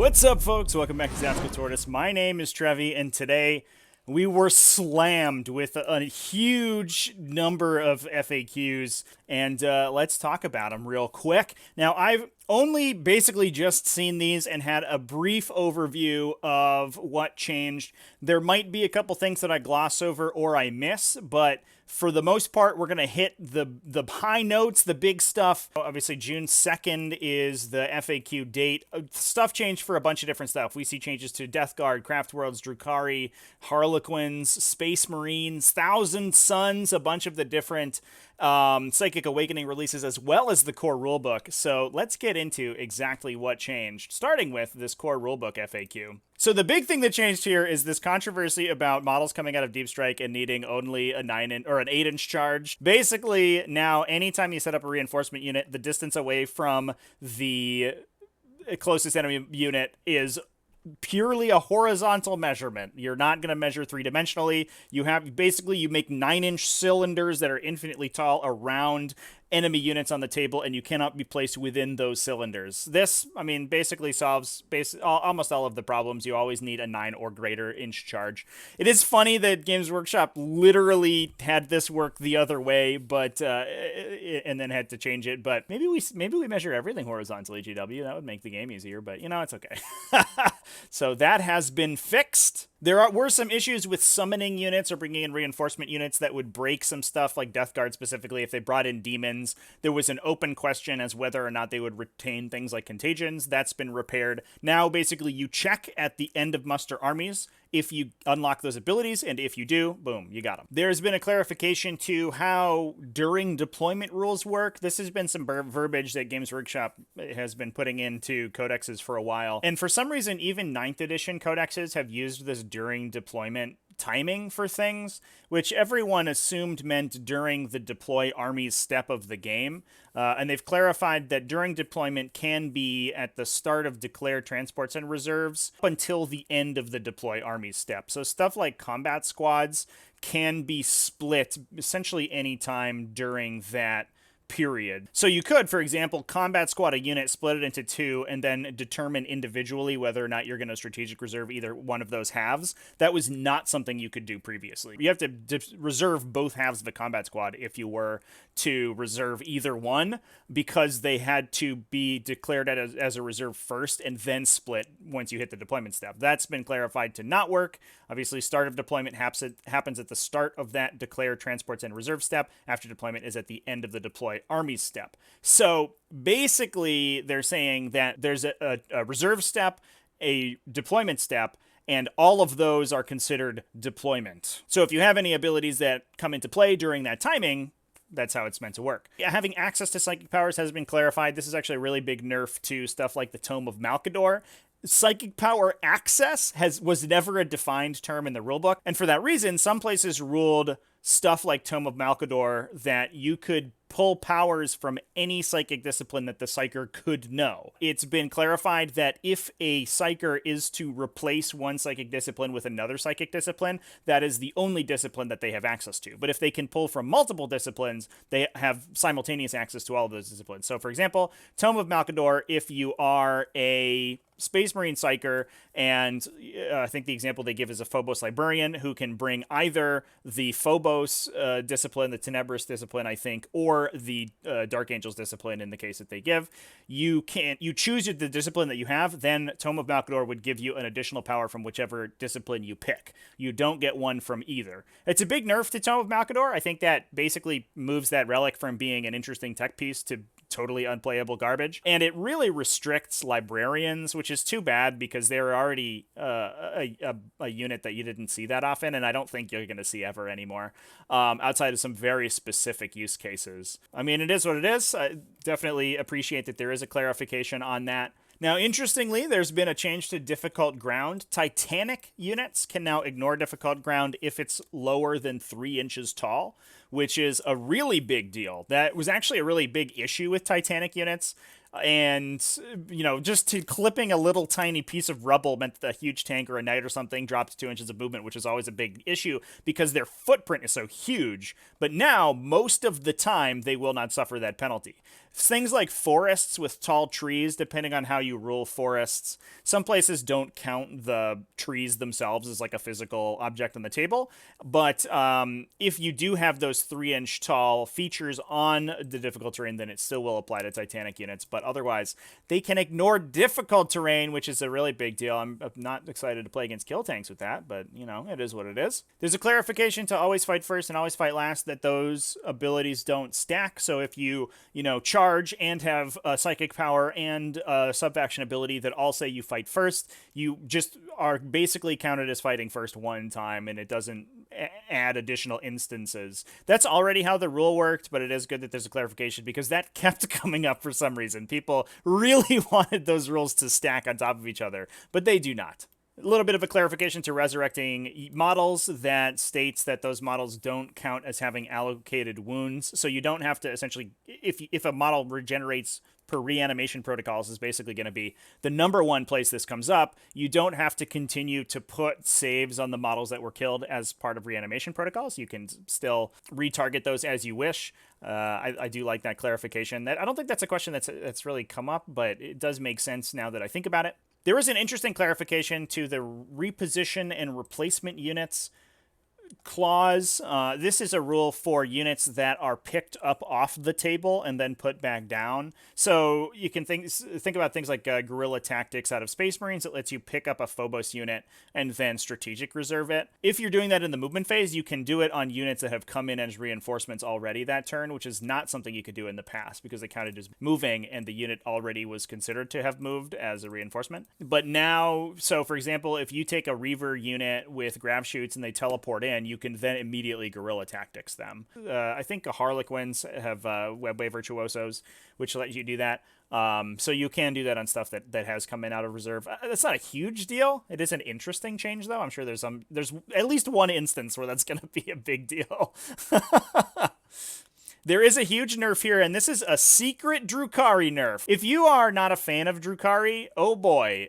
What's up, folks? Welcome back to TacticalTortoise. My name is Trevi, and today we were slammed with a huge number of FAQs, and let's talk about them real quick. Now, I've only basically just seen these and had a brief overview of what changed. There might be a couple things that I gloss over or I miss, but for the most part, we're going to hit the high notes, the big stuff. Obviously, June 2nd is the FAQ date. Stuff changed for a bunch of different stuff. We see changes to Death Guard, Craftworlds, Drukhari, Harlequins, Space Marines, Thousand Suns, a bunch of the different Psychic Awakening releases, as well as the core rulebook. So let's get into exactly what changed, starting with this core rulebook FAQ. So the big thing that changed here is this controversy about models coming out of Deep Strike and needing only a 9-inch or an 8-inch charge. Basically, now anytime you set up a reinforcement unit, the distance away from the closest enemy unit is purely a horizontal measurement. You're not going to measure three-dimensionally. You make 9-inch cylinders that are infinitely tall around enemy units on the table, and you cannot be placed within those cylinders. This, basically solves almost all of the problems. You always need a 9 or greater inch charge. It is funny that Games Workshop literally had this work the other way, but and then had to change it. But maybe we measure everything horizontally, GW. That would make the game easier, but it's okay. So that has been fixed. There were some issues with summoning units or bringing in reinforcement units that would break some stuff, like Death Guard specifically. If they brought in demons, there was an open question as whether or not they would retain things like contagions. That's been repaired. Now, basically, you check at the end of muster armies if you unlock those abilities, and if you do, boom, you got them. There's been a clarification to how during deployment rules work. This has been some verbiage that Games Workshop has been putting into codexes for a while. And for some reason, even 9th edition codexes have used this during deployment timing for things, which everyone assumed meant during the deploy armies step of the game. And they've clarified that during deployment can be at the start of declare transports and reserves up until the end of the deploy armies step. So stuff like combat squads can be split essentially anytime during that period. So you could, for example, combat squad a unit, split it into 2, and then determine individually whether or not you're going to strategic reserve either one of those halves. That was not something you could do previously. You have to reserve both halves of the combat squad if you were to reserve either one, because they had to be declared as a reserve first and then split once you hit the deployment step. That's been clarified to not work. Obviously, start of deployment happens at the start of that declare transports and reserve step. After deployment is at the end of the deploy armies step. So basically, they're saying that there's a reserve step, a deployment step, and all of those are considered deployment. So if you have any abilities that come into play during that timing, that's how it's meant to work. Having access to psychic powers has been clarified. This is actually a really big nerf to stuff like the Tome of Malkador. Psychic power access was never a defined term in the rulebook, and for that reason, some places ruled stuff like Tome of Malkador that you could pull powers from any psychic discipline that the psyker could know. It's been clarified that if a psyker is to replace one psychic discipline with another psychic discipline, that is the only discipline that they have access to. But if they can pull from multiple disciplines, they have simultaneous access to all of those disciplines. So for example, Tome of Malkador, if you are a Space Marine Psyker, and I think the example they give is a Phobos Librarian who can bring either the Phobos discipline, the Tenebris discipline, I think, or the Dark Angels discipline in the case that they give. You choose the discipline that you have, then Tome of Malkador would give you an additional power from whichever discipline you pick. You don't get one from either. It's a big nerf to Tome of Malkador. I think that basically moves that relic from being an interesting tech piece to totally unplayable garbage. And it really restricts librarians, which is too bad because they're already a unit that you didn't see that often, and I don't think you're going to see ever anymore, outside of some very specific use cases. It is what it is. I definitely appreciate that there is a clarification on that. Now, interestingly, there's been a change to difficult ground. Titanic units can now ignore difficult ground if it's lower than 3 inches tall, which is a really big deal. That was actually a really big issue with Titanic units. And, just to clipping a little tiny piece of rubble meant that a huge tank or a knight or something dropped 2 inches of movement, which is always a big issue because their footprint is so huge. But now, most of the time, they will not suffer that penalty. Things like forests with tall trees, depending on how you rule forests, some places don't count the trees themselves as like a physical object on the table. But if you do have those 3-inch tall features on the difficult terrain, then it still will apply to Titanic units. But otherwise, they can ignore difficult terrain, which is a really big deal. I'm not excited to play against kill tanks with that, but, it is what it is. There's a clarification to always fight first and always fight last that those abilities don't stack. So if you, charge and have a psychic power and a sub-faction ability that all say you fight first, you just are basically counted as fighting first one time, and it doesn't add additional instances. That's already how the rule worked, but it is good that there's a clarification because that kept coming up for some reason. People really wanted those rules to stack on top of each other, but they do not. A little bit of a clarification to resurrecting models that states that those models don't count as having allocated wounds. So you don't have to essentially, if a model regenerates per reanimation protocols is basically going to be the number one place this comes up. You don't have to continue to put saves on the models that were killed as part of reanimation protocols. You can still retarget those as you wish. I do like that clarification. I don't think that's a question that's really come up, but it does make sense now that I think about it. There is an interesting clarification to the reposition and replacement units clause. This is a rule for units that are picked up off the table and then put back down. So you can think about things like guerrilla tactics out of Space Marines. It lets you pick up a Phobos unit and then strategic reserve it. If you're doing that in the movement phase, you can do it on units that have come in as reinforcements already that turn, which is not something you could do in the past because they counted as moving and the unit already was considered to have moved as a reinforcement. But now, so for example, if you take a Reaver unit with grab shoots and they teleport in, you can then immediately guerrilla tactics them. I think Harlequins have Webway Virtuosos, which let you do that. So you can do that on stuff that has come in out of reserve. That's not a huge deal. It is an interesting change, though. I'm sure there's at least one instance where that's going to be a big deal. There is a huge nerf here, and this is a secret Drukhari nerf. If you are not a fan of Drukhari, oh boy.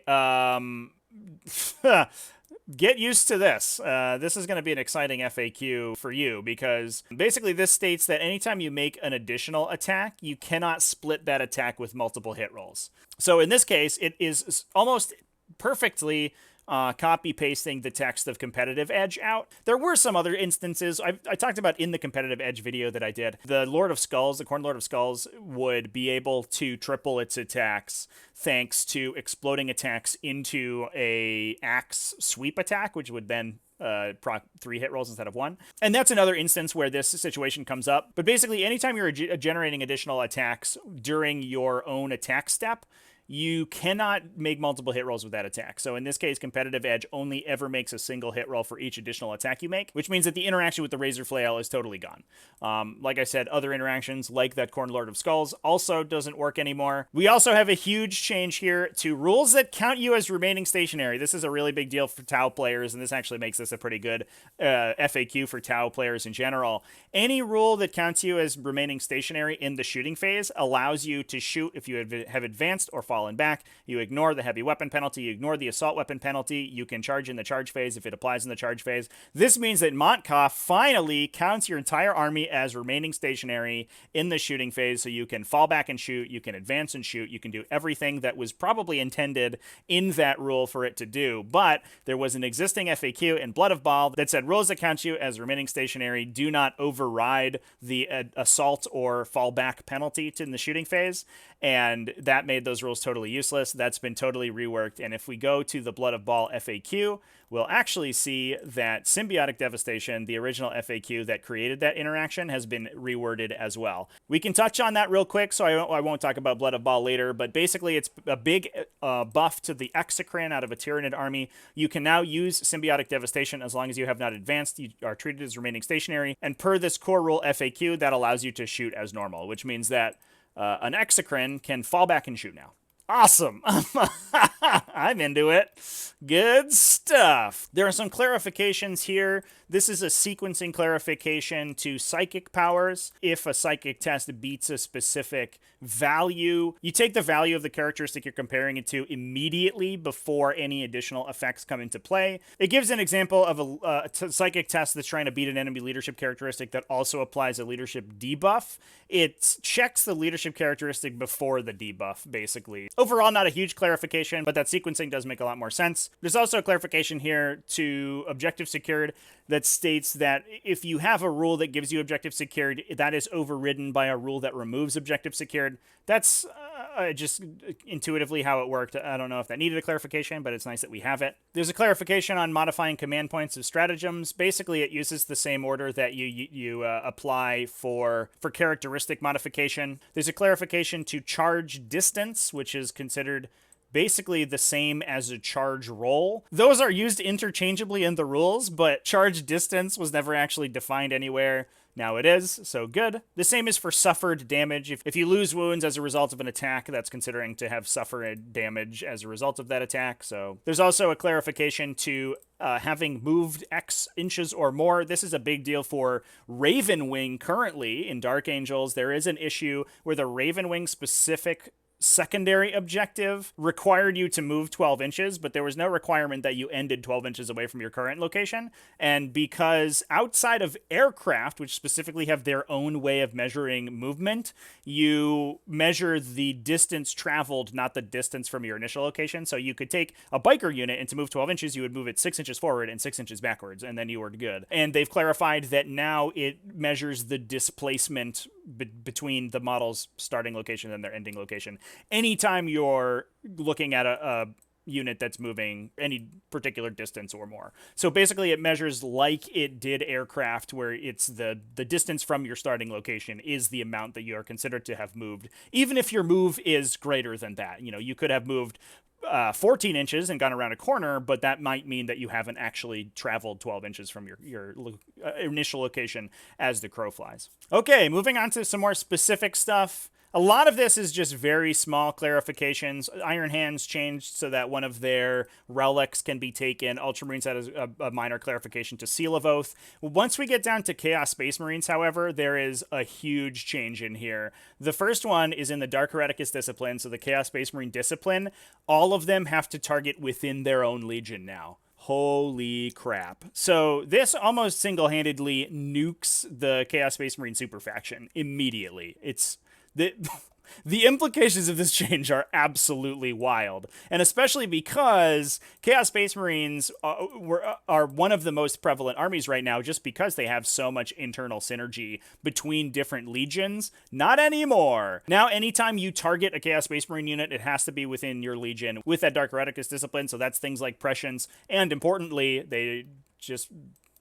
Get used to this. This is going to be an exciting FAQ for you because basically this states that anytime you make an additional attack, you cannot split that attack with multiple hit rolls. So in this case, it is almost perfectly copy-pasting the text of Competitive Edge out. There were some other instances I talked about in the Competitive Edge video that I did. The Lord of Skulls, the Corn Lord of Skulls, would be able to triple its attacks thanks to exploding attacks into a axe sweep attack, which would then proc 3 hit rolls instead of 1. And that's another instance where this situation comes up. But basically, anytime you're generating additional attacks during your own attack step, you cannot make multiple hit rolls with that attack. So in this case, Competitive Edge only ever makes a single hit roll for each additional attack you make, which means that the interaction with the Razor Flail is totally gone. Like I said, other interactions like that Corn Lord of Skulls also doesn't work anymore. We also have a huge change here to rules that count you as remaining stationary. This is a really big deal for Tau players, and this actually makes this a pretty good FAQ for Tau players in general. Any rule that counts you as remaining stationary in the shooting phase allows you to shoot if you have advanced or fallen back. You ignore the heavy weapon penalty, you ignore the assault weapon penalty, you can charge in the charge phase if it applies in the charge phase. This means that Montkov finally counts your entire army as remaining stationary in the shooting phase, so you can fall back and shoot, you can advance and shoot, you can do everything that was probably intended in that rule for it to do. But there was an existing FAQ in Blood of Baal that said rules that count you as remaining stationary do not override the assault or fall back penalty in the shooting phase, and that made those rules totally useless. That's been totally reworked, and if we go to the Blood of Baal FAQ, we'll actually see that Symbiotic Devastation, the original FAQ that created that interaction, has been reworded as well. We can touch on that real quick, so I won't talk about Blood of Baal later, but basically it's a big buff to the Exocrine out of a Tyranid army. You can now use Symbiotic Devastation as long as you have not advanced. You are treated as remaining stationary, and per this core rule FAQ, that allows you to shoot as normal, which means that an Exocrine can fall back and shoot now. Awesome. I'm into it. Good stuff. There are some clarifications here. This is a sequencing clarification to psychic powers. If a psychic test beats a specific value, you take the value of the characteristic you're comparing it to immediately before any additional effects come into play. It gives an example of a psychic test that's trying to beat an enemy leadership characteristic that also applies a leadership debuff. It checks the leadership characteristic before the debuff, basically. Overall, not a huge clarification, but that sequencing does make a lot more sense. There's also a clarification here to objective secured that states that if you have a rule that gives you objective secured, that is overridden by a rule that removes objective secured. That's just intuitively how it worked. I don't know if that needed a clarification, but it's nice that we have it. There's a clarification on modifying command points of stratagems. Basically, it uses the same order that you apply for characteristic modification. There's a clarification to charge distance, which is considered basically the same as a charge roll. Those are used interchangeably in the rules, but charge distance was never actually defined anywhere. Now it is, so good. The same is for suffered damage. If you lose wounds as a result of an attack, that's considering to have suffered damage as a result of that attack. So there's also a clarification to having moved X inches or more. This is a big deal for Ravenwing currently in Dark Angels. There is an issue where the Ravenwing specific secondary objective required you to move 12 inches, but there was no requirement that you ended 12 inches away from your current location. And because outside of aircraft, which specifically have their own way of measuring movement, you measure the distance traveled, not the distance from your initial location. So you could take a biker unit, and to move 12 inches, you would move it 6 inches forward and 6 inches backwards, and then you were good. And they've clarified that now it measures the displacement between the model's starting location and their ending location. Anytime you're looking at a unit that's moving any particular distance or more. So basically it measures like it did aircraft, where it's the distance from your starting location is the amount that you are considered to have moved, even if your move is greater than that. You know, you could have moved 14 inches and gone around a corner, but that might mean that you haven't actually traveled 12 inches from your initial location as the crow flies. Okay, moving on to some more specific stuff. A lot of this is just very small clarifications. Iron Hands changed so that one of their relics can be taken. Ultramarines had a minor clarification to Seal of Oath. Once we get down to Chaos Space Marines, however, there is a huge change in here. The first one is in the Dark Hereticus discipline, so the Chaos Space Marine discipline. All of them have to target within their own legion now. Holy crap. So this almost single-handedly nukes the Chaos Space Marine super faction immediately. It's the implications of this change are absolutely wild, and especially because Chaos Space Marines are one of the most prevalent armies right now, just because they have so much internal synergy between different legions. Not anymore. Now, anytime you target a Chaos Space Marine unit, it has to be within your legion with that Dark Hereticus discipline, so that's things like prescience, and importantly, they just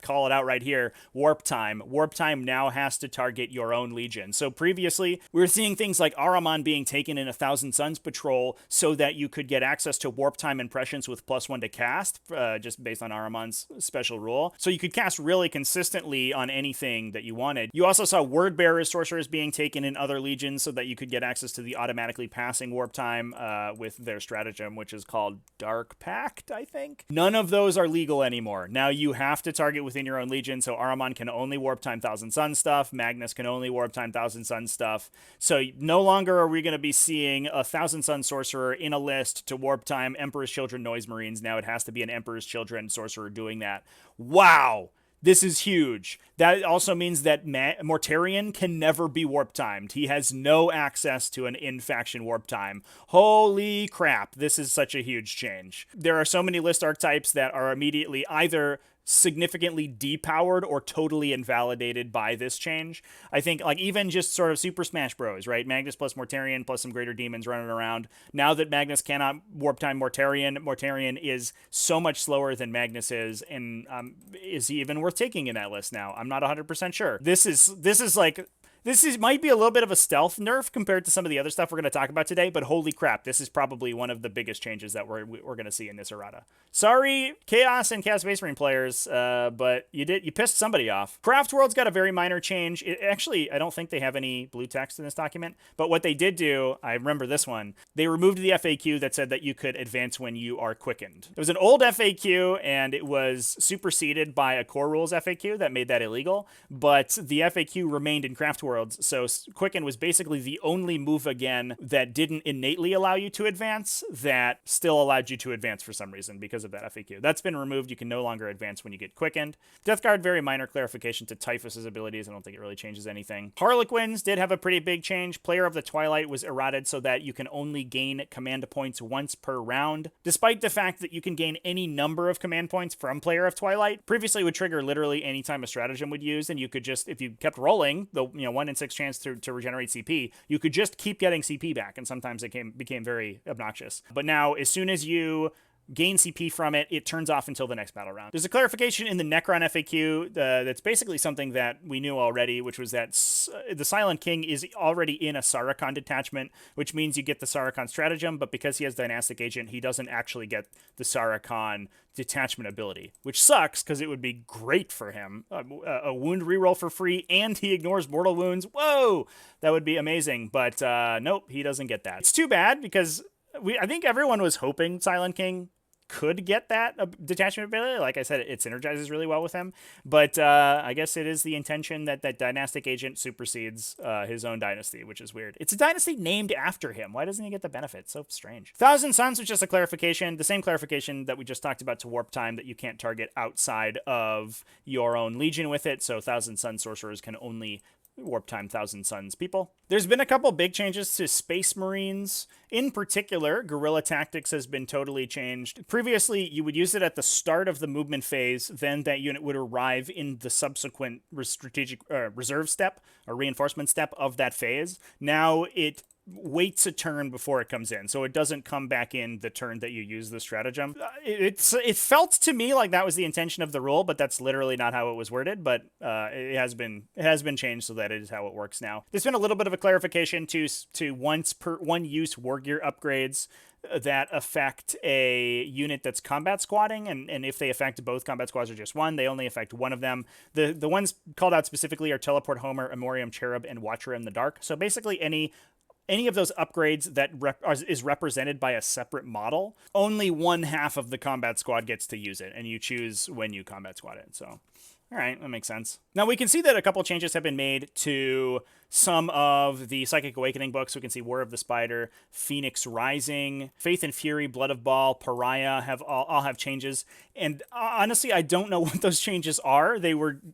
call it out right here, warp time. Warp time now has to target your own legion. So previously, we were seeing things like Ahriman being taken in 1,000 Suns patrol so that you could get access to warp time and prescience with +1 to cast, just based on Ahriman's special rule. So you could cast really consistently on anything that you wanted. You also saw Word Bearers sorcerers being taken in other legions so that you could get access to the automatically passing warp time with their stratagem, which is called Dark Pact, I think. None of those are legal anymore. Now you have to target within your own legion, so Ahriman can only warp time 1,000 Sun stuff, Magnus can only warp time 1,000 Sun stuff, so no longer are we going to be seeing a 1,000 Sun sorcerer in a list to warp time Emperor's Children Noise Marines. Now it has to be an Emperor's Children sorcerer doing that. Wow! This is huge. That also means that Mortarion can never be warp timed. He has no access to an in-faction warp time. Holy crap, this is such a huge change. There are so many list archetypes that are immediately either significantly depowered or totally invalidated by this change. I think, like, even just sort of Super Smash Bros, right? Magnus plus Mortarion plus some greater demons running around. Now that Magnus cannot warp time Mortarion is so much slower than Magnus is, and is he even worth taking in that list now? I'm not 100% sure. This is like might be a little bit of a stealth nerf compared to some of the other stuff we're going to talk about today, but holy crap, this is probably one of the biggest changes that we're going to see in this errata. Sorry, Chaos and Chaos Space Marine players, but you pissed somebody off. Craftworlds got a very minor change. Actually, I don't think they have any blue text in this document, but what they did do, I remember this one, they removed the FAQ that said that you could advance when you are quickened. It was an old FAQ, and it was superseded by a core rules FAQ that made that illegal, but the FAQ remained in Craftworlds. So Quicken was basically the only move again that didn't innately allow you to advance that still allowed you to advance for some reason because of that FAQ. That's been removed. You can no longer advance when you get quickened. Death Guard, very minor clarification to Typhus's abilities. I don't think it really changes anything. Harlequins did have a pretty big change. Player of the Twilight was errated so that you can only gain command points once per round, despite the fact that you can gain any number of command points from Player of Twilight. Previously, it would trigger literally any time a stratagem would use, and you could just, if you kept rolling, the 1 in 6 chance to regenerate CP, you could just keep getting CP back, and sometimes it became very obnoxious. But now, as soon as you gain CP from it, it turns off until the next battle round. There's a clarification in the Necron FAQ that's basically something that we knew already, which was that the Silent King is already in a Saracon detachment, which means you get the Saracon stratagem, but because he has Dynastic Agent, he doesn't actually get the Saracon detachment ability, which sucks because it would be great for him. A wound reroll for free, and he ignores mortal wounds. Whoa! That would be amazing, but nope, he doesn't get that. It's too bad because I think everyone was hoping Silent King could get that detachment ability. Like I said, it synergizes really well with him. But I guess it is the intention that that Dynastic Agent supersedes his own dynasty, which is weird. It's a dynasty named after him. Why doesn't he get the benefit? So strange. Thousand Suns was just a clarification. The same clarification that we just talked about to Warp Time, that you can't target outside of your own Legion with it. So Thousand Sun sorcerers can only Warp Time Thousand Suns people. There's been a couple big changes to Space Marines. In particular, Guerrilla Tactics has been totally changed. Previously, you would use it at the start of the movement phase, then that unit would arrive in the subsequent strategic reserve step or reinforcement step of that phase. Now it waits a turn before it comes in, so it doesn't come back in the turn that you use the stratagem. It felt to me like that was the intention of the rule, but that's literally not how it was worded. But it has been changed so that it is how it works now. There's been a little bit of a clarification to one use war gear upgrades that affect a unit that's combat squatting, and if they affect both combat squads or just one, they only affect one of them. The ones called out specifically are Teleport Homer, Amorium Cherub, and Watcher in the Dark. So basically any of those upgrades that is represented by a separate model, only one half of the combat squad gets to use it, and you choose when you combat squad it. So, all right, that makes sense. Now, we can see that a couple changes have been made to some of the Psychic Awakening books. We can see War of the Spider, Phoenix Rising, Faith and Fury, Blood of Baal, Pariah all have changes. And honestly, I don't know what those changes are.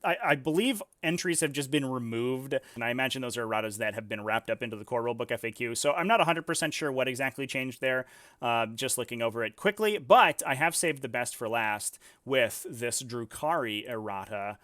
I believe entries have just been removed, and I imagine those are erratas that have been wrapped up into the core rulebook FAQ. So I'm not 100% sure what exactly changed there, just looking over it quickly. But I have saved the best for last with this Drukhari errata.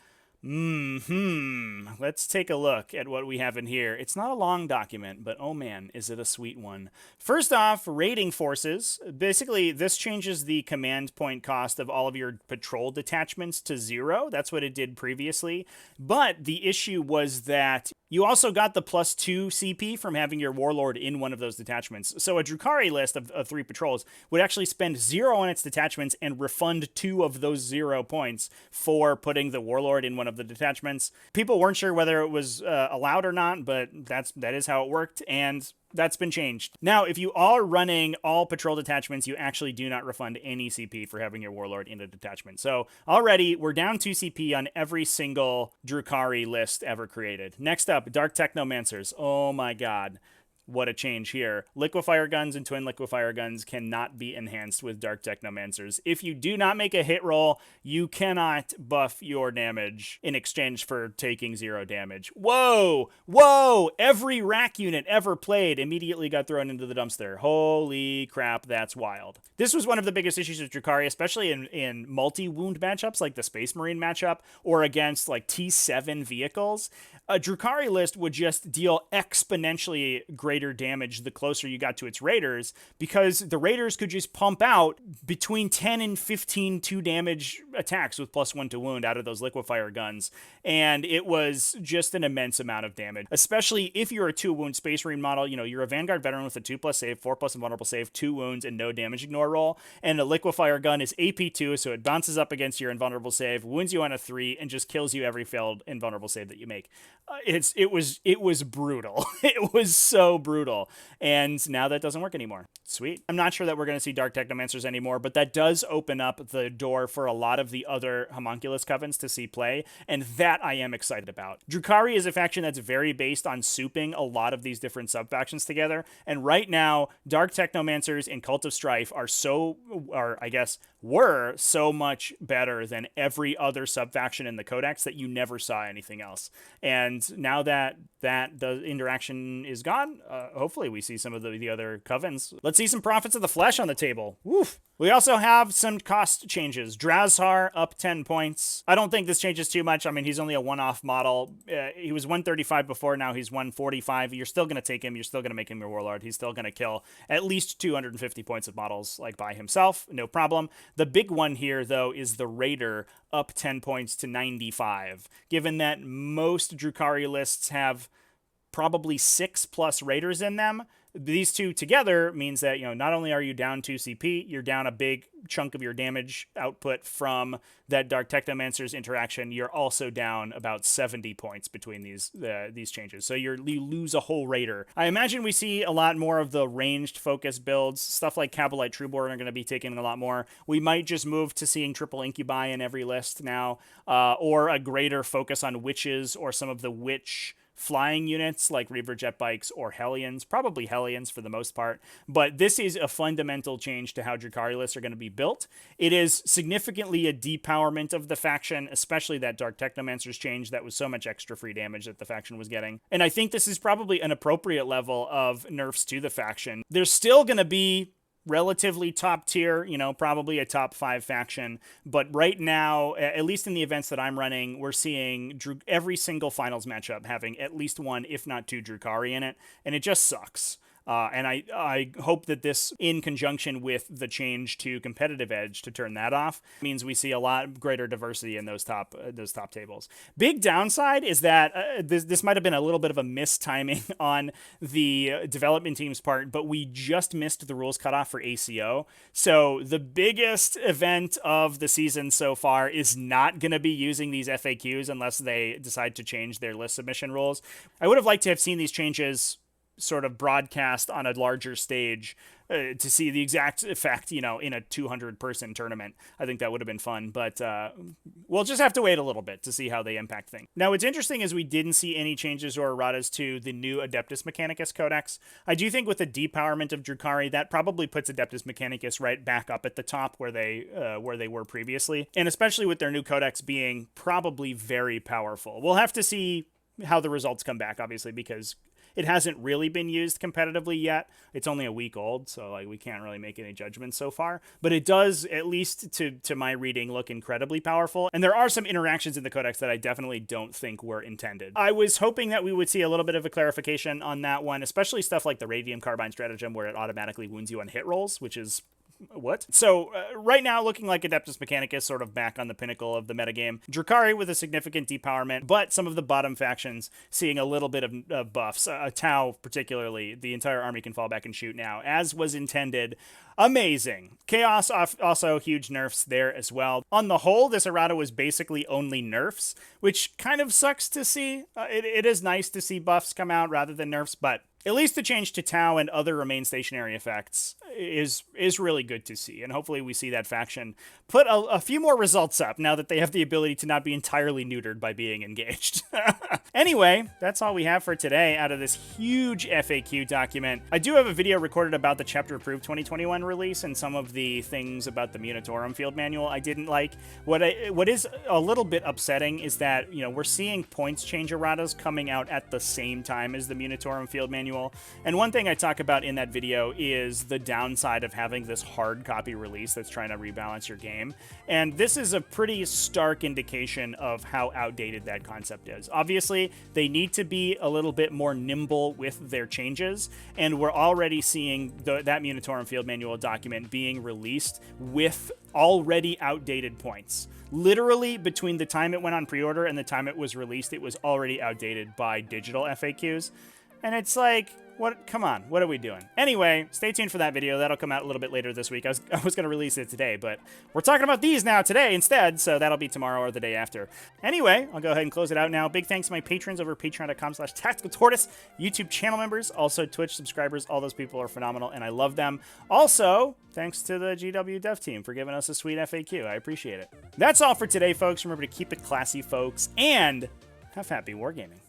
Let's take a look at what we have in here. It's not a long document, but oh man, is it a sweet one. First off, raiding forces. Basically, this changes the command point cost of all of your patrol detachments to 0. That's what it did previously. But the issue was that you also got the +2 CP from having your warlord in one of those detachments. So a Drukhari list of 3 patrols would actually spend 0 on its detachments and refund 2 of those 0 points for putting the warlord in one of the detachments. People weren't sure whether it was allowed or not, but that is how it worked, and that's been changed. Now, if you are running all patrol detachments, you actually do not refund any CP for having your warlord in a detachment. So already we're down 2 CP on every single Drukhari list ever created. Next up, Dark Technomancers. Oh my god. What a change here. Liquefier guns and twin liquefier guns cannot be enhanced with Dark Technomancers. If you do not make a hit roll, you cannot buff your damage in exchange for taking 0 damage. Whoa! Whoa! Every rack unit ever played immediately got thrown into the dumpster. Holy crap, that's wild. This was one of the biggest issues with Drukhari, especially in multi-wound matchups like the Space Marine matchup or against like T7 vehicles. A Drukhari list would just deal exponentially greater greater damage the closer you got to its raiders, because the raiders could just pump out between 10 and 15 2-damage attacks with +1 to wound out of those liquefier guns. And it was just an immense amount of damage, especially if you're a 2-wound Space Marine model. You know, you're a Vanguard veteran with a 2+ save, 4+ invulnerable save, 2 wounds, and no damage ignore roll. And a liquefier gun is AP2, so it bounces up against your invulnerable save, wounds you on a 3, and just kills you every failed invulnerable save that you make. It was brutal. It was so brutal. And now that doesn't work anymore. Sweet. I'm not sure that we're going to see Dark Technomancers anymore, but that does open up the door for a lot of the other Homunculus Covens to see play, and that I am excited about. Drukhari is a faction that's very based on souping a lot of these different sub-factions together, and right now, Dark Technomancers and Cult of Strife were so much better than every other sub-faction in the Codex that you never saw anything else. And now that the interaction is gone, hopefully we see some of the other Covens. Let's see some Prophets of the Flesh on the table. Woof. We also have some cost changes. Drazhar up 10 points. I don't think this changes too much. I mean, he's only a one-off model. He was 135 before, now he's 145. You're still going to take him. You're still going to make him your Warlord. He's still going to kill at least 250 points of models like by himself. No problem. The big one here, though, is the Raider up 10 points to 95. Given that most Drukhari lists have probably 6+ Raiders in them, these two together means that, you know, not only are you down 2 CP, you're down a big chunk of your damage output from that Dark Technomancer's interaction. You're also down about 70 points between these changes. So you lose a whole Raider. I imagine we see a lot more of the ranged focus builds. Stuff like Cabalite Trueborn are going to be taking a lot more. We might just move to seeing triple Incubi in every list now, or a greater focus on witches or some of the witch flying units like Reaver jet bikes or Hellions, probably Hellions for the most part. But this is a fundamental change to how Drukhari lists are going to be built. It is significantly a depowerment of the faction, especially that Dark Technomancer's change that was so much extra free damage that the faction was getting. And I think this is probably an appropriate level of nerfs to the faction. There's still going to be relatively top tier, you know, probably a top 5 faction. But right now, at least in the events that I'm running, we're seeing every single finals matchup having at least 1, if not 2 Drukhari in it. And it just sucks. And I hope that this, in conjunction with the change to competitive edge to turn that off, means we see a lot greater diversity in those top tables. Big downside is that this might have been a little bit of a mistiming on the development team's part, but we just missed the rules cutoff for ACO. So the biggest event of the season so far is not going to be using these FAQs unless they decide to change their list submission rules. I would have liked to have seen these changes sort of broadcast on a larger stage to see the exact effect, you know, in a 200-person tournament. I think that would have been fun, but we'll just have to wait a little bit to see how they impact things. Now, what's interesting is we didn't see any changes or erratas to the new Adeptus Mechanicus Codex. I do think with the depowerment of Drukhari, that probably puts Adeptus Mechanicus right back up at the top where they were previously, and especially with their new Codex being probably very powerful. We'll have to see how the results come back, obviously, because it hasn't really been used competitively yet. It's only a week old, so like we can't really make any judgments so far. But it does, at least to my reading, look incredibly powerful. And there are some interactions in the Codex that I definitely don't think were intended. I was hoping that we would see a little bit of a clarification on that one, especially stuff like the Radium Carbine stratagem where it automatically wounds you on hit rolls, which is what? So right now looking like Adeptus Mechanicus sort of back on the pinnacle of the metagame. Drukhari with a significant depowerment, but some of the bottom factions seeing a little bit of buffs. Tau particularly, the entire army can fall back and shoot now, as was intended. Amazing. Chaos also huge nerfs there as well. On the whole, this errata was basically only nerfs, which kind of sucks to see. It is nice to see buffs come out rather than nerfs, but at least the change to Tau and other remain stationary effects is really good to see, and hopefully we see that faction put a few more results up now that they have the ability to not be entirely neutered by being engaged. Anyway, that's all we have for today out of this huge FAQ document. I do have a video recorded about the Chapter Approved 2021 release and some of the things about the Munitorum field manual I didn't like. What is a little bit upsetting is that, you know, we're seeing points change erratas coming out at the same time as the Munitorum field manual. manual. And one thing I talk about in that video is the downside of having this hard copy release that's trying to rebalance your game. And this is a pretty stark indication of how outdated that concept is. Obviously, they need to be a little bit more nimble with their changes, and we're already seeing that Munitorum field manual document being released with already outdated points. Literally, between the time it went on pre-order and the time it was released, it was already outdated by digital FAQs. And it's like, what? Come on, what are we doing? Anyway, stay tuned for that video. That'll come out a little bit later this week. I was going to release it today, but we're talking about these now today instead, so that'll be tomorrow or the day after. Anyway, I'll go ahead and close it out now. Big thanks to my patrons over patreon.com/TacticalTortoise, YouTube channel members, also Twitch subscribers. All those people are phenomenal, and I love them. Also, thanks to the GW Dev team for giving us a sweet FAQ. I appreciate it. That's all for today, folks. Remember to keep it classy, folks, and have happy wargaming.